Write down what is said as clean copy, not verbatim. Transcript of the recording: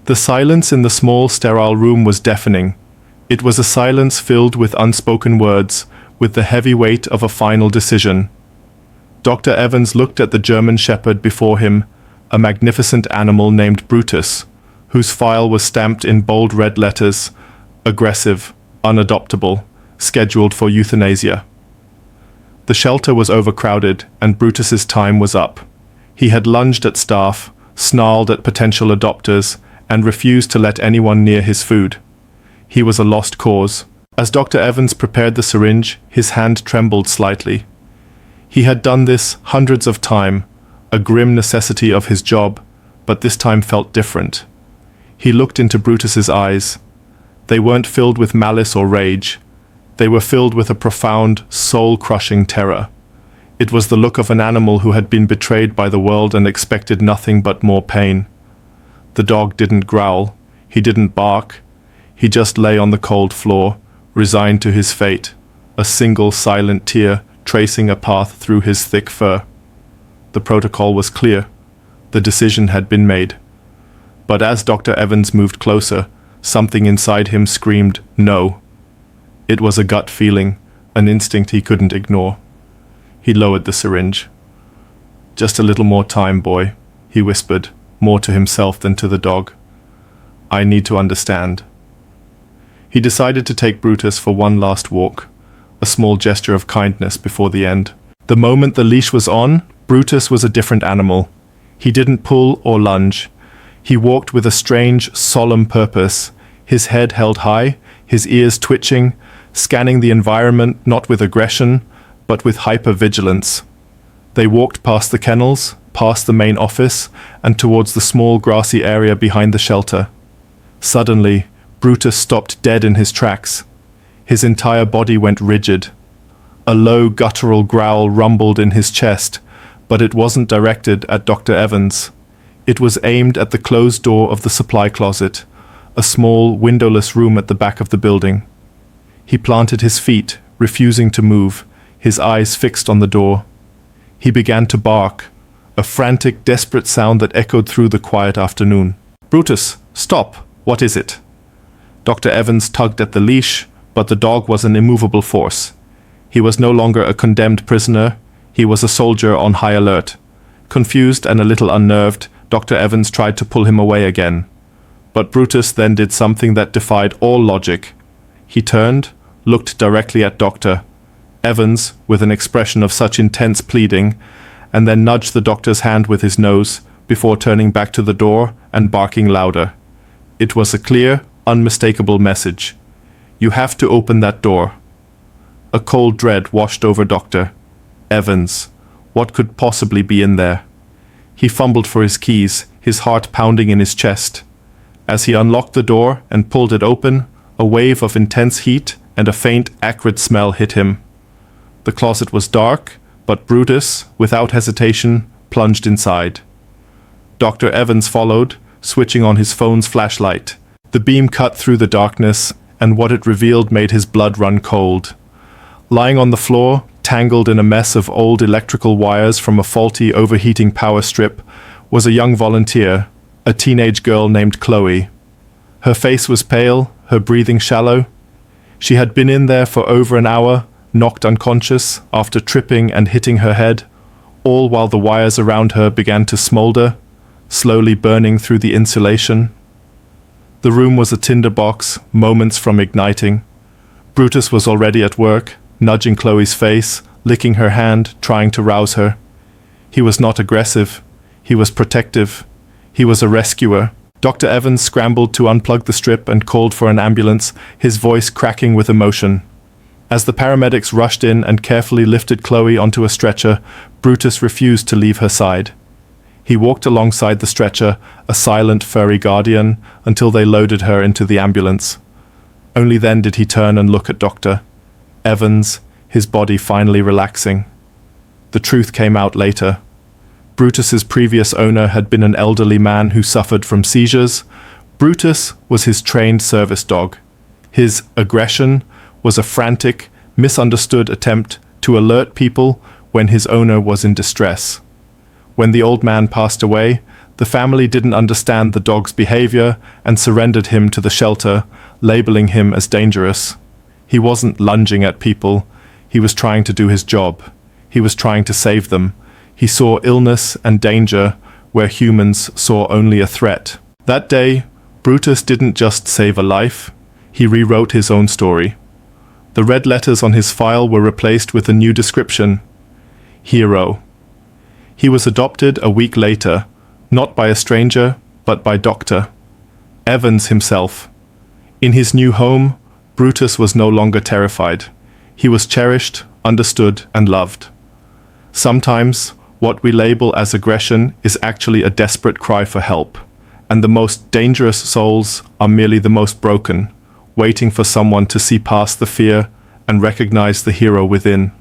The silence in the small, sterile room was deafening. It was a silence filled with unspoken words, with the heavy weight of a final decision. Dr. Evans looked at the German shepherd before him, a magnificent animal named Brutus, whose file was stamped in bold red letters, aggressive, unadoptable, scheduled for euthanasia. The shelter was overcrowded, and Brutus's time was up. He had lunged at staff, snarled at potential adopters, and refused to let anyone near his food. He was a lost cause. As Dr. Evans prepared the syringe, his hand trembled slightly. He had done this hundreds of times, a grim necessity of his job, but this time felt different. He looked into Brutus's eyes. They weren't filled with malice or rage. They were filled with a profound, soul-crushing terror. It was the look of an animal who had been betrayed by the world and expected nothing but more pain. The dog didn't growl. He didn't bark. He just lay on the cold floor, resigned to his fate, a single silent tear tracing a path through his thick fur. The protocol was clear. The decision had been made. But as Dr. Evans moved closer, something inside him screamed, "No." It was a gut feeling, an instinct he couldn't ignore. He lowered the syringe. "Just a little more time, boy," he whispered, more to himself than to the dog. "I need to understand." He decided to take Brutus for one last walk, a small gesture of kindness before the end. The moment the leash was on, Brutus was a different animal. He didn't pull or lunge. He walked with a strange, solemn purpose, his head held high, his ears twitching, scanning the environment not with aggression, but with hyper-vigilance. They walked past the kennels, past the main office, and towards the small grassy area behind the shelter. Suddenly, Brutus stopped dead in his tracks. His entire body went rigid. A low, guttural growl rumbled in his chest, but it wasn't directed at Dr. Evans. It was aimed at the closed door of the supply closet, a small, windowless room at the back of the building. He planted his feet, refusing to move, his eyes fixed on the door. He began to bark, a frantic, desperate sound that echoed through the quiet afternoon. "Brutus, stop! What is it?" Dr. Evans tugged at the leash, but the dog was an immovable force. He was no longer a condemned prisoner. He was a soldier on high alert. Confused and a little unnerved, Dr. Evans tried to pull him away again. But Brutus then did something that defied all logic. He turned, looked directly at Dr. Evans with an expression of such intense pleading, and then nudged the doctor's hand with his nose before turning back to the door and barking louder. It was a clear, unmistakable message. "You have to open that door." A cold dread washed over Dr. Evans. What could possibly be in there? He fumbled for his keys, his heart pounding in his chest. As he unlocked the door and pulled it open, a wave of intense heat and a faint, acrid smell hit him. The closet was dark, but Brutus, without hesitation, plunged inside. Dr. Evans followed, switching on his phone's flashlight. The beam cut through the darkness, and what it revealed made his blood run cold. Lying on the floor, tangled in a mess of old electrical wires from a faulty, overheating power strip, was a young volunteer, a teenage girl named Chloe. Her face was pale, her breathing shallow. She had been in there for over an hour, knocked unconscious after tripping and hitting her head, all while the wires around her began to smolder, slowly burning through the insulation. The room was a tinderbox, moments from igniting. Brutus was already at work, nudging Chloe's face, licking her hand, trying to rouse her. He was not aggressive. He was protective. He was a rescuer. Dr. Evans scrambled to unplug the strip and called for an ambulance, his voice cracking with emotion. As the paramedics rushed in and carefully lifted Chloe onto a stretcher, Brutus refused to leave her side. He walked alongside the stretcher, a silent, furry guardian, until they loaded her into the ambulance. Only then did he turn and look at Dr. Evans, his body finally relaxing. The truth came out later. Brutus's previous owner had been an elderly man who suffered from seizures. Brutus was his trained service dog. His aggression was a frantic, misunderstood attempt to alert people when his owner was in distress. When the old man passed away, The family didn't understand the dog's behavior and surrendered him to the shelter, labeling him as dangerous. He wasn't lunging at people. He was trying to do his job. He was trying to save them. He saw illness and danger where humans saw only a threat. That day, Brutus didn't just save a life, he rewrote his own story. The red letters on his file were replaced with a new description: hero. He was adopted a week later, not by a stranger, but by Dr. Evans himself. In his new home, Brutus was no longer terrified. He was cherished, understood, and loved. Sometimes, what we label as aggression is actually a desperate cry for help, and the most dangerous souls are merely the most broken, waiting for someone to see past the fear and recognize the hero within.